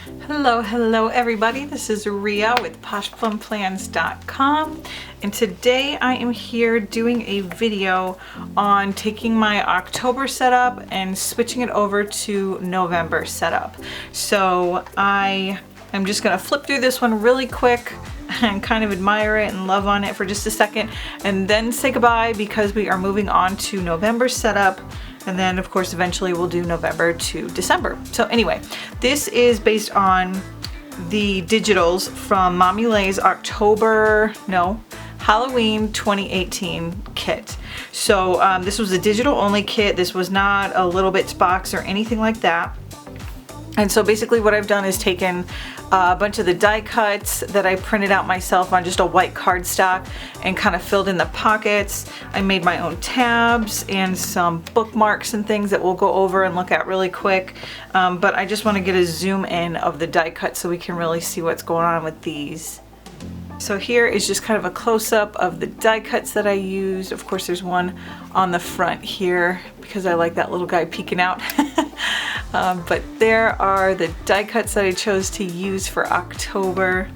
Hello everybody. This is Rhea with PoshPlumPlans.com, and today I am here doing a video on taking my October setup and switching it over to November setup. So I am just gonna flip through this one really quick and kind of admire it and love on it for just a second, and then say goodbye because we are moving on to November setup. And then of course eventually we'll do November to December. So anyway, this is based on the digitals from Mommy Lhey's Halloween 2018 kit. So this was a digital only kit. This was not a Little Bits box or anything like that. And so basically what I've done is taken a bunch of the die cuts that I printed out myself on just a white cardstock and kind of filled in the pockets. I made my own tabs and some bookmarks and things that we'll go over and look at really quick. But I just want to get a zoom in of the die cut so we can really see what's going on with these. So here is just kind of a close-up of the die cuts that I used. Of course there's one on the front here because I like that little guy peeking out. But there are the die cuts that I chose to use for October.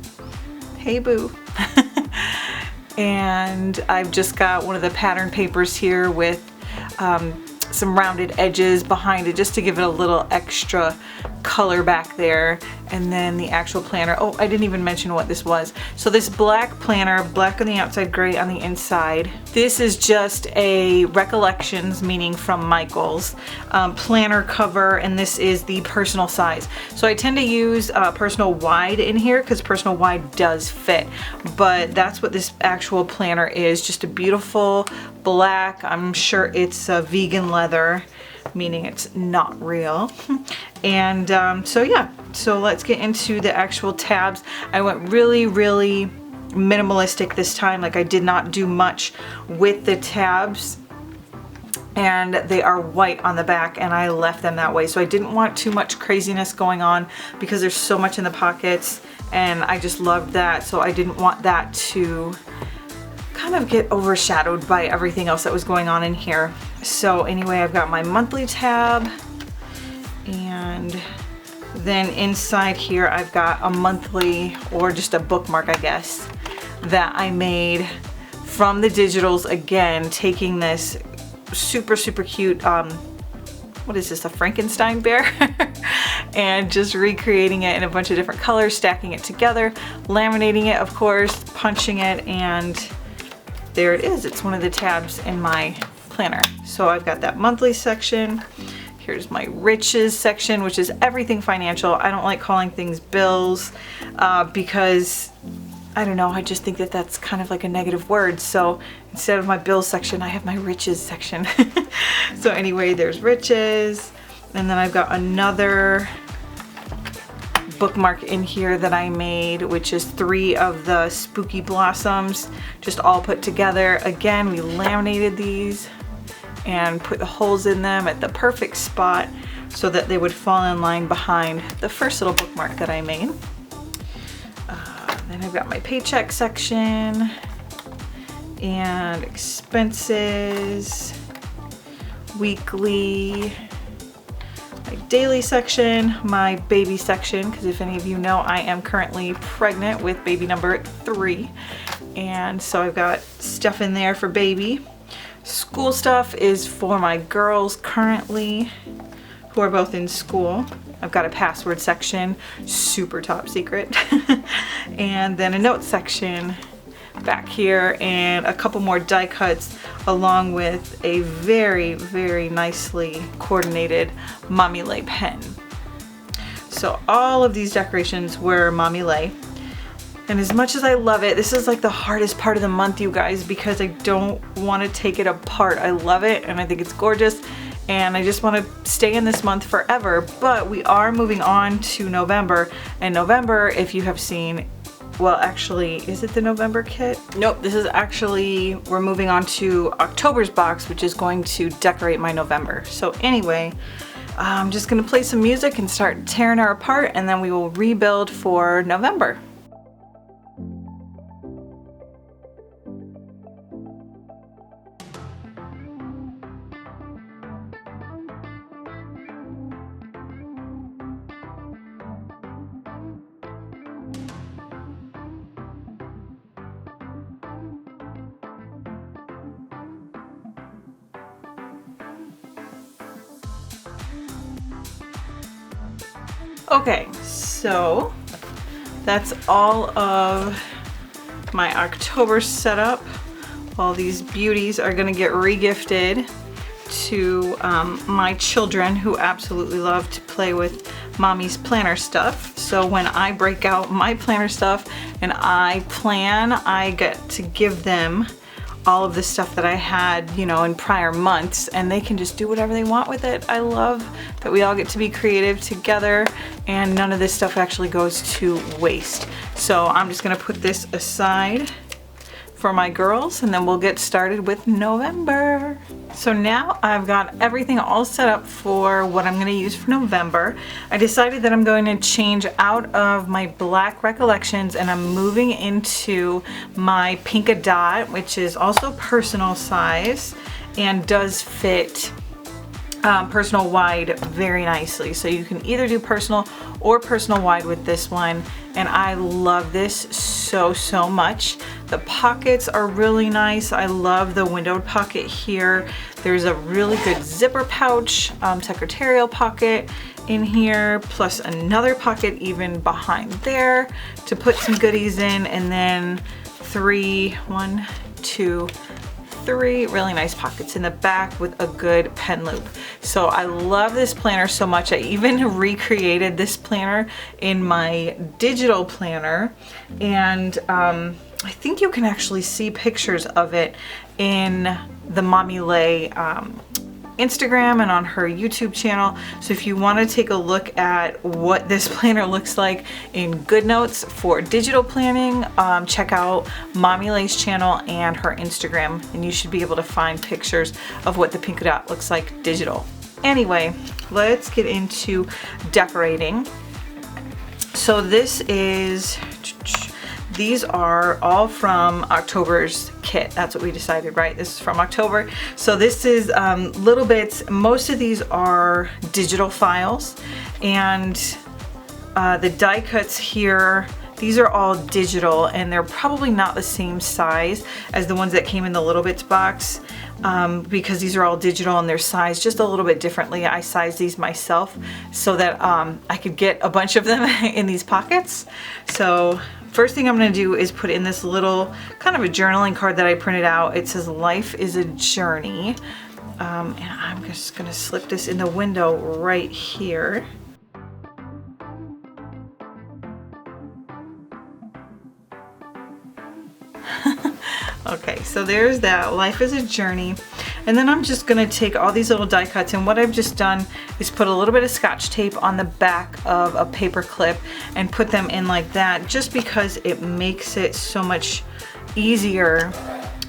Hey boo. And I've just got one of the pattern papers here with some rounded edges behind it just to give it a little extra color back there. And then the actual planner. Oh, I didn't even mention what this was. So this black planner, black on the outside, gray on the inside. This is just a Recollections, meaning from Michael's, planner cover, and this is the personal size. So I tend to use personal wide in here because personal wide does fit, but that's what this actual planner is, just a beautiful black. I'm sure it's vegan leather, meaning it's not real. And so yeah, so let's get into the actual tabs. I went really minimalistic this time. Like I did not do much with the tabs, and they are white on the back and I left them that way. So I didn't want too much craziness going on because there's so much in the pockets and I just loved that. So I didn't want that to kind of get overshadowed by everything else that was going on in here. So anyway, I've got my monthly tab, and then inside here I've got a monthly, or just a bookmark I guess, that I made from the digitals, again taking this super cute what is this, a Frankenstein bear? And just recreating it in a bunch of different colors, stacking it together, laminating it of course, punching it, and there it is. It's one of the tabs in my planner. So I've got that monthly section. Here's my riches section, which is everything financial. I don't like calling things bills because I don't know, I just think that that's kind of like a negative word. So instead of my bills section, I have my riches section. So anyway, there's riches. And then I've got another bookmark in here that I made, which is 3 of the spooky blossoms, just all put together. Again, we laminated these and put the holes in them at the perfect spot so that they would fall in line behind the first little bookmark that I made. Then I've got my paycheck section and expenses, weekly, my daily section, my baby section, because if any of you know, I am currently pregnant with baby number 3, and so I've got stuff in there for baby. School stuff is for my girls currently, who are both in school. I've got a password section, super top secret, and then a notes section back here, and a couple more die cuts along with a very nicely coordinated Mommy Lhey pen. So all of these decorations were Mommy Lhey. And as much as I love it, this is like the hardest part of the month, you guys, because I don't want to take it apart. I love it and I think it's gorgeous, and I just want to stay in this month forever. But we are moving on to November, and November, if you have seen, well actually, is it the November kit? Nope, this is actually, we're moving on to October's box, which is going to decorate my November. So anyway, I'm just gonna play some music and start tearing her apart, and then we will rebuild for November. Okay, so that's all of my October setup. All these beauties are gonna get re-gifted to my children, who absolutely love to play with mommy's planner stuff. So when I break out my planner stuff and I plan, I get to give them all of the stuff that I had, you know, in prior months, and they can just do whatever they want with it. I love that we all get to be creative together and none of this stuff actually goes to waste. So I'm just gonna put this aside for my girls and then we'll get started with November. So now I've got everything all set up for what I'm gonna use for November. I decided that I'm going to change out of my black Recollections and I'm moving into my Pinka Dot, which is also personal size and does fit personal wide very nicely. So you can either do personal or personal wide with this one. And I love this so much. The pockets are really nice. I love the windowed pocket here. There's a really good zipper pouch, secretarial pocket in here, plus another pocket even behind there to put some goodies in, and then three really nice pockets in the back with a good pen loop. So I love this planner so much. I even recreated this planner in my digital planner, and I think you can actually see pictures of it in the Mommy Lhey Instagram and on her YouTube channel. So if you want to take a look at what this planner looks like in GoodNotes for digital planning, check out Mommy Lhey's channel and her Instagram, and you should be able to find pictures of what the Pinka Dot looks like digital. Anyway, let's get into decorating. So these are all from October's kit. That's what we decided, right? This is from October. So this is little bits. Most of these are digital files, and the die cuts here, these are all digital, and they're probably not the same size as the ones that came in the little bits box, because these are all digital and they're sized just a little bit differently. I sized these myself so that I could get a bunch of them in these pockets. So first thing I'm gonna do is put in this little kind of a journaling card that I printed out. It says life is a journey. And I'm just gonna slip this in the window right here. Okay, so there's that, life is a journey. And then I'm just gonna take all these little die cuts, and what I've just done is put a little bit of Scotch tape on the back of a paper clip and put them in like that, just because it makes it so much easier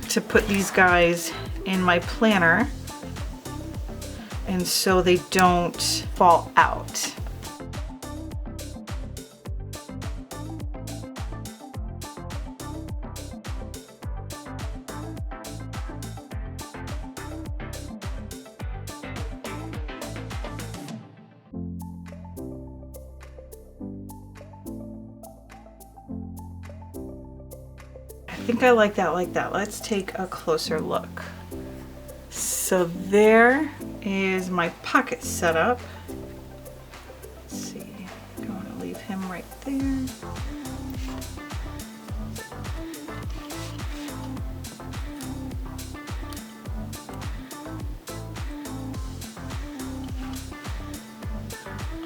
to put these guys in my planner, and so they don't fall out. I think I like that. Let's take a closer look. So there is my pocket setup. Let's see, I'm going to leave him right there.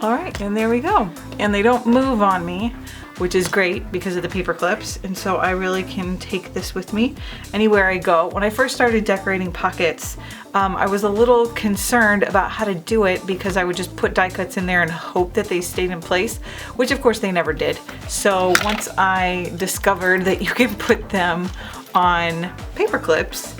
All right, and there we go. And they don't move on me, which is great because of the paper clips, and so I really can take this with me anywhere I go. When I first started decorating pockets, I was a little concerned about how to do it because I would just put die cuts in there and hope that they stayed in place, which of course they never did. So once I discovered that you can put them on paper clips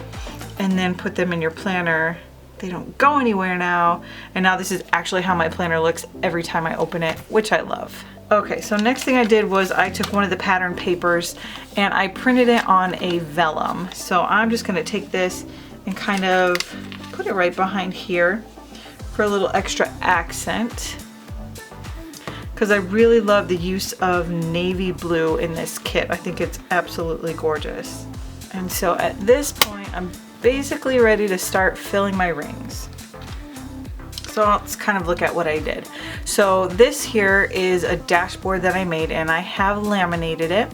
and then put them in your planner, they don't go anywhere now. And now this is actually how my planner looks every time I open it, which I love. Okay, so next thing I did was I took one of the pattern papers and I printed it on a vellum. So I'm just gonna take this and kind of put it right behind here for a little extra accent, because I really love the use of navy blue in this kit. I think it's absolutely gorgeous. And so at this point, I'm basically ready to start filling my rings. So let's kind of look at what I did. So this here is a dashboard that I made, and I have laminated it.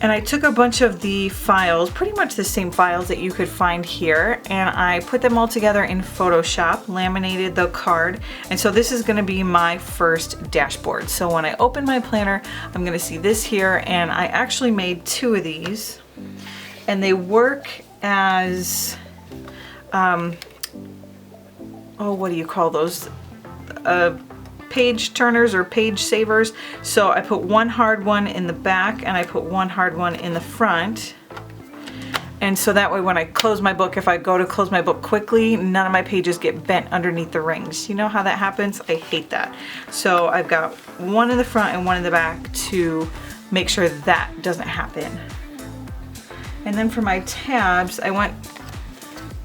And I took a bunch of the files, pretty much the same files that you could find here, and I put them all together in Photoshop, laminated the card, and so this is gonna be my first dashboard. So when I open my planner, I'm gonna see this here, and I actually made 2 of these, and they work as, oh, what do you call those? Page turners or page savers. So I put one hard one in the back and I put one hard one in the front. And so that way when I close my book, if I go to close my book quickly, none of my pages get bent underneath the rings. You know how that happens? I hate that. So I've got one in the front and one in the back to make sure that doesn't happen. And then for my tabs, I went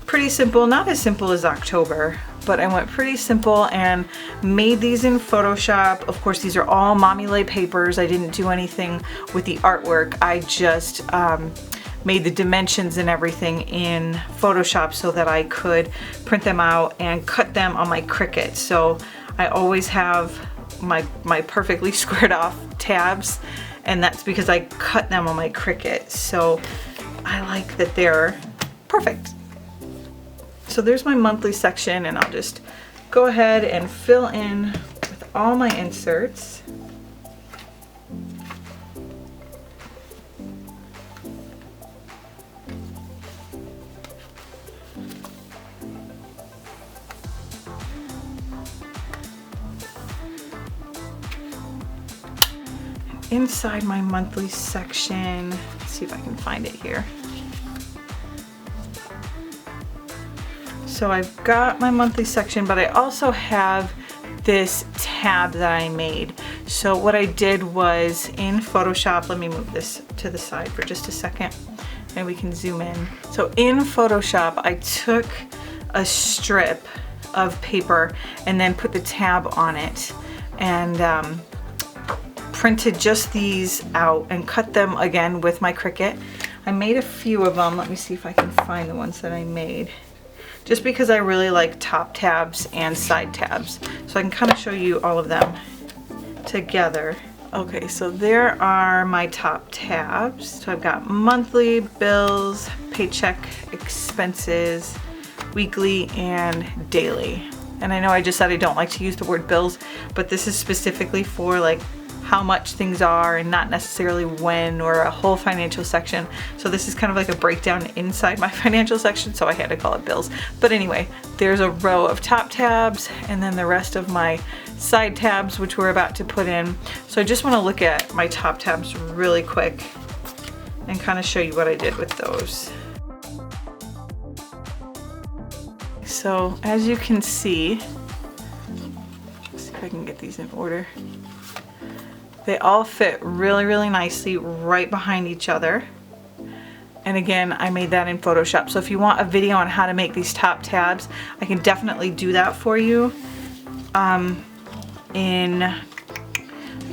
pretty simple, not as simple as October, but I went pretty simple and made these in Photoshop. Of course, these are all Mommy Lhey papers. I didn't do anything with the artwork. I just made the dimensions and everything in Photoshop so that I could print them out and cut them on my Cricut. So I always have my perfectly squared off tabs, and that's because I cut them on my Cricut. So I like that they're perfect. So there's my monthly section, and I'll just go ahead and fill in with all my inserts. Inside my monthly section, let's see if I can find it here. So I've got my monthly section, but I also have this tab that I made. So what I did was in Photoshop, let me move this to the side for just a second and we can zoom in. So in Photoshop, I took a strip of paper and then put the tab on it and printed just these out and cut them again with my Cricut. I made a few of them. Let me see if I can find the ones that I made. Just because I really like top tabs and side tabs. So I can kind of show you all of them together. Okay, so there are my top tabs. So I've got monthly, bills, paycheck, expenses, weekly, and daily. And I know I just said I don't like to use the word bills, but this is specifically for like how much things are and not necessarily when, or a whole financial section. So this is kind of like a breakdown inside my financial section, so I had to call it bills. But anyway, there's a row of top tabs and then the rest of my side tabs, which we're about to put in. So I just want to look at my top tabs really quick and kind of show you what I did with those. So as you can see, let's see if I can get these in order. They all fit really, really nicely right behind each other. And again, I made that in Photoshop. So if you want a video on how to make these top tabs, I can definitely do that for you I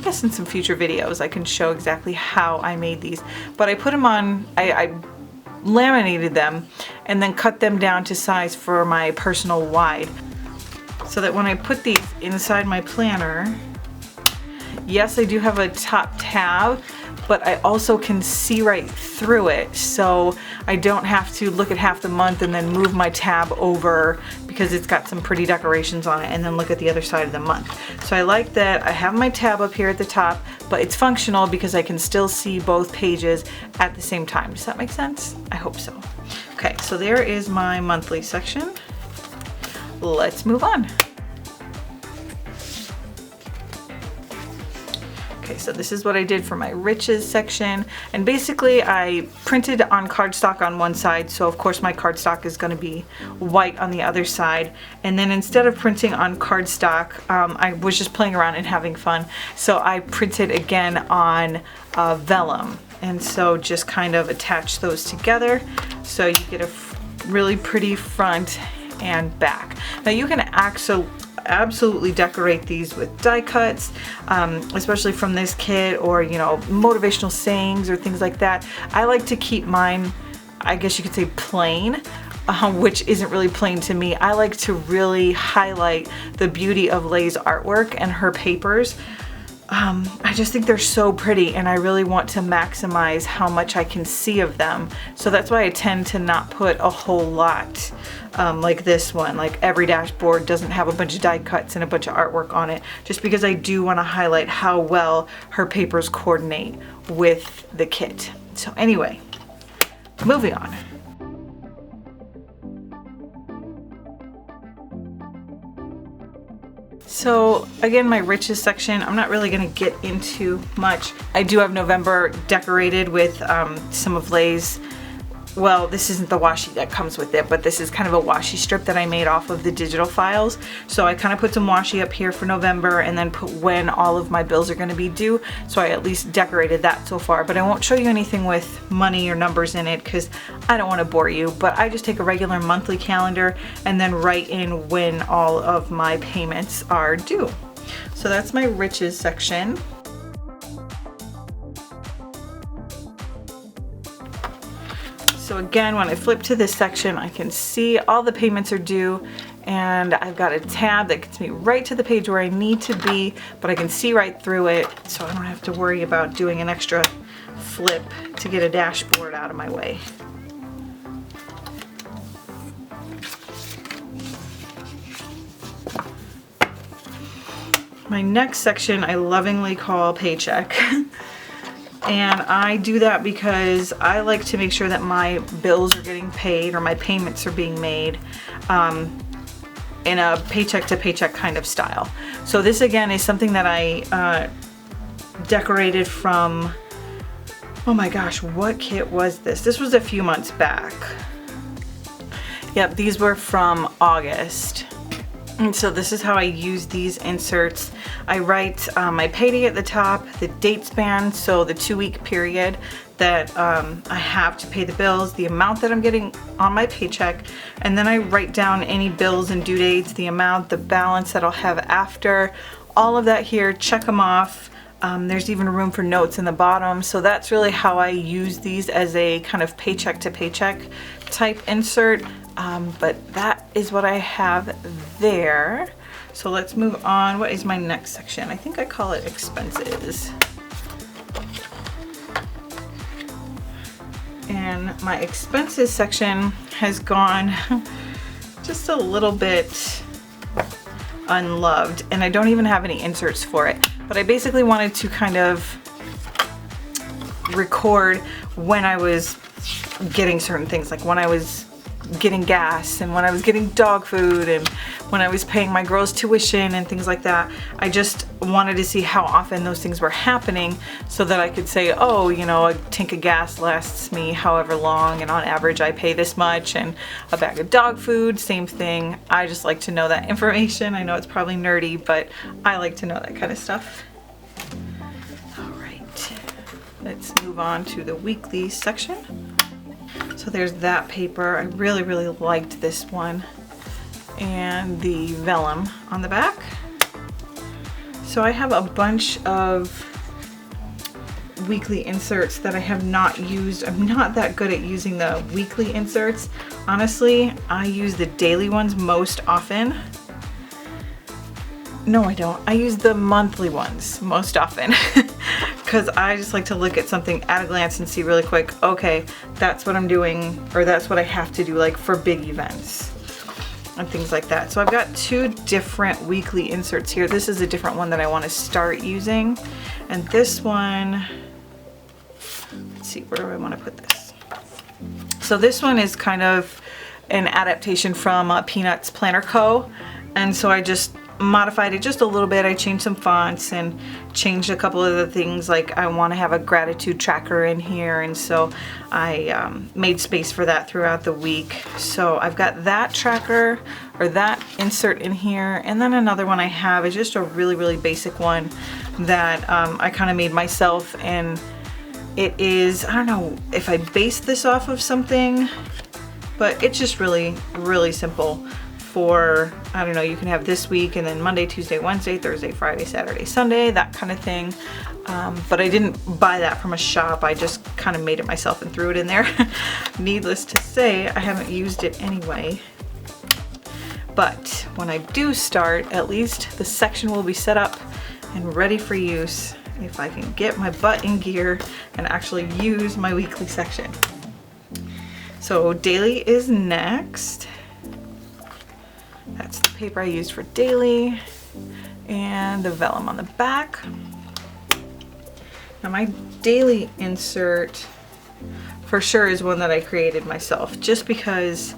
guess in some future videos I can show exactly how I made these. But I put them on, I laminated them and then cut them down to size for my personal wide. So that when I put these inside my planner, yes, I do have a top tab, but I also can see right through it. So I don't have to look at half the month and then move my tab over because it's got some pretty decorations on it and then look at the other side of the month. So I like that I have my tab up here at the top, but it's functional because I can still see both pages at the same time. Does that make sense? I hope so. Okay, so there is my monthly section. Let's move on. Okay, so this is what I did for my riches section, and basically I printed on cardstock on one side, so of course my cardstock is going to be white on the other side, and then instead of printing on cardstock, I was just playing around and having fun, so I printed again on vellum, and so just kind of attach those together so you get a really pretty front and back. Now you can absolutely decorate these with die cuts, especially from this kit, or you know, motivational sayings or things like that. I like to keep mine, I guess you could say, plain, which isn't really plain to me. I like to really highlight the beauty of Lhey's artwork and her papers. I just think they're so pretty, and I really want to maximize how much I can see of them. So that's why I tend to not put a whole lot like this one. Like every dashboard doesn't have a bunch of die cuts and a bunch of artwork on it, just because I do want to highlight how well her papers coordinate with the kit. So anyway, moving on. So again, my riches section, I'm not really gonna get into much. I do have November decorated with some of Lhey's, well, this isn't the washi that comes with it, but this is kind of a washi strip that I made off of the digital files. So I kind of put some washi up here for November and then put when all of my bills are gonna be due. So I at least decorated that so far, but I won't show you anything with money or numbers in it because I don't wanna bore you, but I just take a regular monthly calendar and then write in when all of my payments are due. So that's my riches section. So again, when I flip to this section, I can see all the payments are due, and I've got a tab that gets me right to the page where I need to be, but I can see right through it, so I don't have to worry about doing an extra flip to get a dashboard out of my way. My next section I lovingly call Paycheck. And I do that because I like to make sure that my bills are getting paid or my payments are being made in a paycheck to paycheck kind of style. So this again is something that I decorated from, oh my gosh, what kit was this? This was a few months back. Yep, these were from August. And so this is how I use these inserts. I write my payday at the top, the date span, so the 2-week period that I have to pay the bills, the amount that I'm getting on my paycheck, and then I write down any bills and due dates, the amount, the balance that I'll have after, all of that here, check them off. There's even room for notes in the bottom. So that's really how I use these as a kind of paycheck to paycheck type insert. But that is what I have there. So let's move on. What is my next section? I think I call it expenses. And my expenses section has gone just a little bit unloved, and I don't even have any inserts for it. But I basically wanted to kind of record when I was getting certain things, like when I was getting gas and when I was getting dog food and when I was paying my girls' tuition and things like that. I just wanted to see how often those things were happening so that I could say, oh, you know, a tank of gas lasts me however long and on average I pay this much, and a bag of dog food, same thing. I just like to know that information. I know it's probably nerdy, but I like to know that kind of stuff. All right, let's move on to the weekly section. So there's that paper. I really, really liked this one, and the vellum on the back. So I have a bunch of weekly inserts that I have not used. I'm not that good at using the weekly inserts. Honestly, I use the daily ones most often. No, I don't. I use the monthly ones most often because I just like to look at something at a glance and see really quick, okay, that's what I'm doing, or that's what I have to do, like for big events and things like that. So I've got 2 different weekly inserts here. This is a different one that I want to start using. And this one, let's see, where do I want to put this? So this one is kind of an adaptation from Peanuts Planner Co. And so I just modified it just a little bit. I changed some fonts and changed a couple of the things, like I want to have a gratitude tracker in here, and so I made space for that throughout the week. So I've got that tracker, or that insert in here, and then another one I have is just a really, really basic one that I kind of made myself, and it is, I don't know if I based this off of something, but it's just really, really simple. For, I don't know, you can have this week and then Monday, Tuesday, Wednesday, Thursday, Friday, Saturday, Sunday, that kind of thing. But I didn't buy that from a shop. I just kind of made it myself and threw it in there. Needless to say, I haven't used it anyway. But when I do start, at least the section will be set up and ready for use if I can get my butt in gear and actually use my weekly section. So daily is next. That's the paper I used for daily and the vellum on the back. Now my daily insert for sure is one that I created myself just because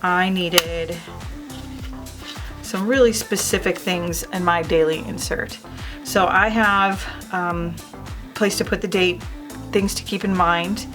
I needed some really specific things in my daily insert. So I have a place to put the date, things to keep in mind.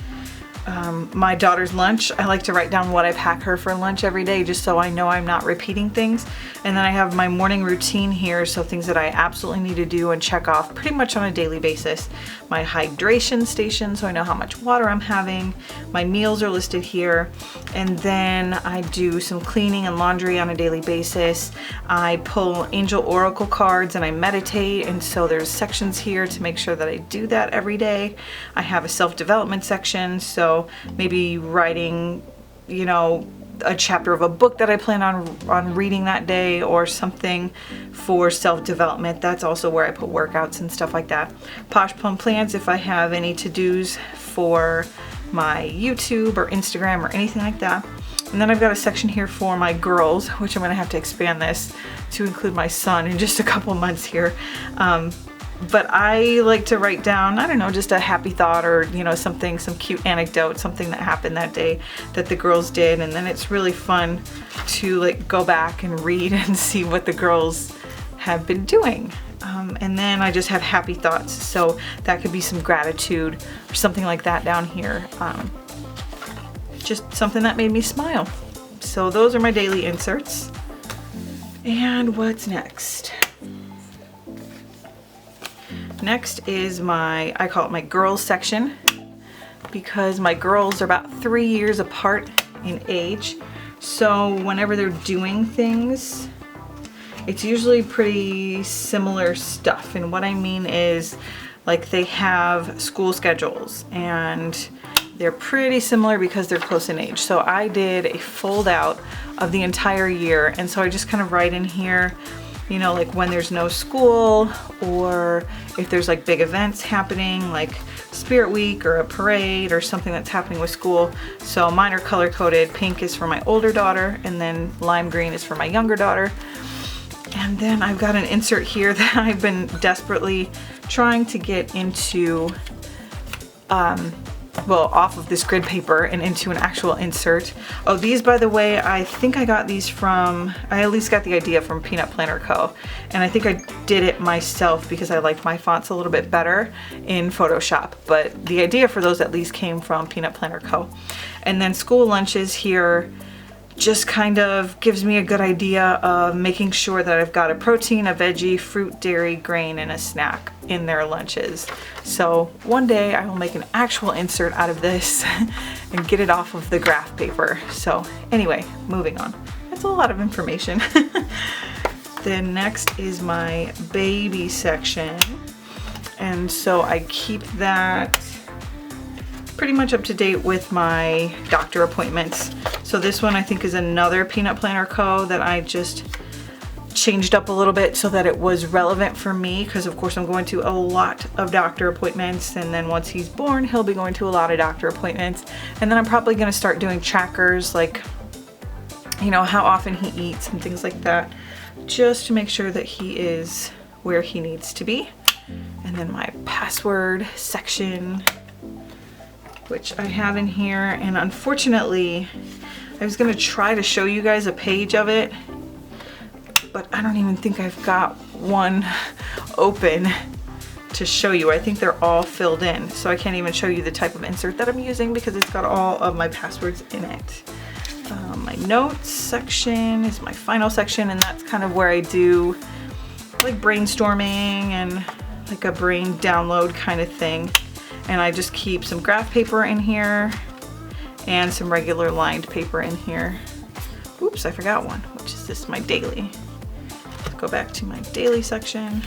My daughter's lunch, I like to write down what I pack her for lunch every day just so I know I'm not repeating things. And then I have my morning routine here, so things that I absolutely need to do and check off pretty much on a daily basis. My hydration station, so I know how much water I'm having. My meals are listed here. And then I do some cleaning and laundry on a daily basis. I pull angel oracle cards and I meditate, and so there's sections here to make sure that I do that every day. I have a self-development section, so maybe writing, you know, a chapter of a book that I plan on reading that day or something for self-development. That's also where I put workouts and stuff like that. Posh Plum plans if I have any to-dos for my YouTube or Instagram or anything like that. And then I've got a section here for my girls, which I'm gonna have to expand this to include my son in just a couple months here. But I like to write down, I don't know, just a happy thought or, you know, something, some cute anecdote, something that happened that day that the girls did. And then it's really fun to like go back and read and see what the girls have been doing. And then I just have happy thoughts. So that could be some gratitude or something like that down here. Just something that made me smile. So those are my daily inserts. And what's next? Next is I call it my girls section, because my girls are about 3 years apart in age. So whenever they're doing things, it's usually pretty similar stuff. And what I mean is, like, they have school schedules and they're pretty similar because they're close in age. So I did a fold out of the entire year. And so I just kind of write in here, you know, like when there's no school, or if there's like big events happening like Spirit Week or a parade or something that's happening with school. So mine are color coded. Pink is for my older daughter, and then lime green is for my younger daughter. And then I've got an insert here that I've been desperately trying to get into, well, off of this grid paper and into an actual insert. Oh, these, by the way, I think I got these from, I at least got the idea from Peanut Planner Co. And I think I did it myself because I liked my fonts a little bit better in Photoshop. But the idea for those at least came from Peanut Planner Co. And then school lunches here just kind of gives me a good idea of making sure that I've got a protein, a veggie, fruit, dairy, grain, and a snack in their lunches. So one day I will make an actual insert out of this and get it off of the graph paper. So anyway, moving on. That's a lot of information. Then next is my baby section. And so I keep that pretty much up to date with my doctor appointments. So this one I think is another Peanut Planner Co. that I just changed up a little bit so that it was relevant for me, because of course I'm going to a lot of doctor appointments, and then once he's born he'll be going to a lot of doctor appointments. And then I'm probably going to start doing trackers, like, you know, how often he eats and things like that, just to make sure that he is where he needs to be. And then my password section, which I have in here, and unfortunately I was gonna try to show you guys a page of it, but I don't even think I've got one open to show you. I think they're all filled in, so I can't even show you the type of insert that I'm using because it's got all of my passwords in it. My notes section is my final section, and that's kind of where I do like brainstorming and like a brain download kind of thing. And I just keep some graph paper in here and some regular lined paper in here. Oops, I forgot one, which is this, my daily. Let's go back to my daily section.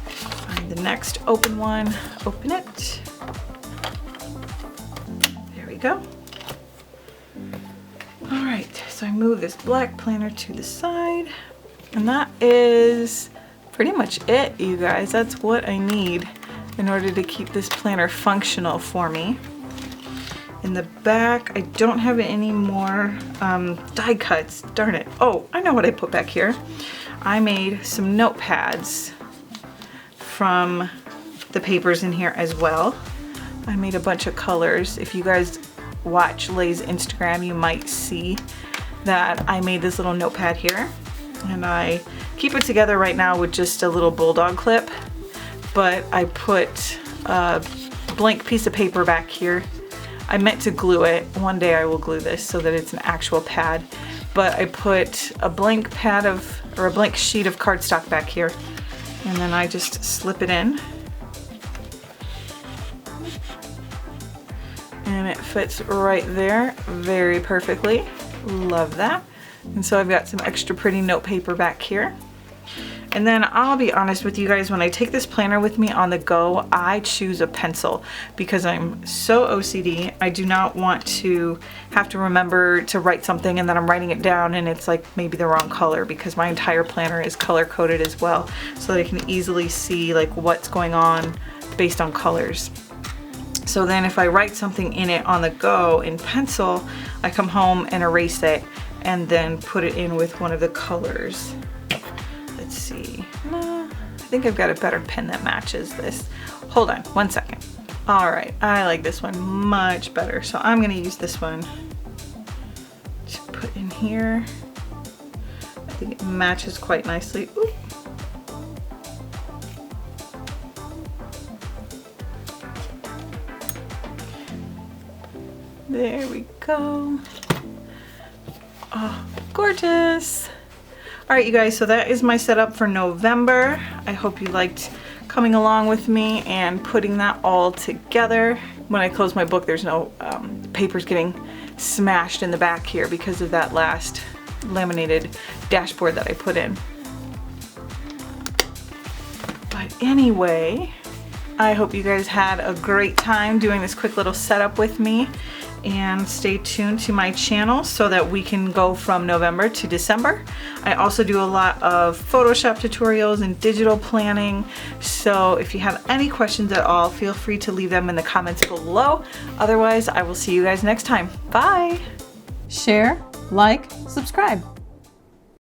Find the next open one, open it. go. All right, so I move this black planner to the side, and that is pretty much it, you guys. That's what I need in order to keep this planner functional for me. In the back, I don't have any more die cuts, darn it. Oh, I know what I put back here. I made some notepads from the papers in here as well. I made a bunch of colors. If you guys watch Lhey's Instagram, you might see that I made this little notepad here. And I keep it together right now with just a little bulldog clip, but I put a blank piece of paper back here. I meant to glue it. One day I will glue this so that it's an actual pad, but I put a blank pad of, or a blank sheet of cardstock back here, and then I just slip it in. And it fits right there very perfectly. Love that. And so I've got some extra pretty note paper back here. And then I'll be honest with you guys, when I take this planner with me on the go, I choose a pencil because I'm so OCD. I do not want to have to remember to write something and then I'm writing it down and it's like maybe the wrong color, because my entire planner is color coded as well, so that I can easily see like what's going on based on colors. So then if I write something in it on the go in pencil, I come home and erase it and then put it in with one of the colors. Let's see. I think I've got a better pen that matches this. Hold on 1 second. All right, I like this one much better. So I'm gonna use this one to put in here. I think it matches quite nicely. Ooh. There we go. Oh, gorgeous. All right, you guys, so that is my setup for November. I hope you liked coming along with me and putting that all together. When I close my book, there's no papers getting smashed in the back here because of that last laminated dashboard that I put in. But anyway, I hope you guys had a great time doing this quick little setup with me. And stay tuned to my channel so that we can go from November to December. I also do a lot of Photoshop tutorials and digital planning. So if you have any questions at all, feel free to leave them in the comments below. Otherwise, I will see you guys next time. Bye. Share, like, subscribe.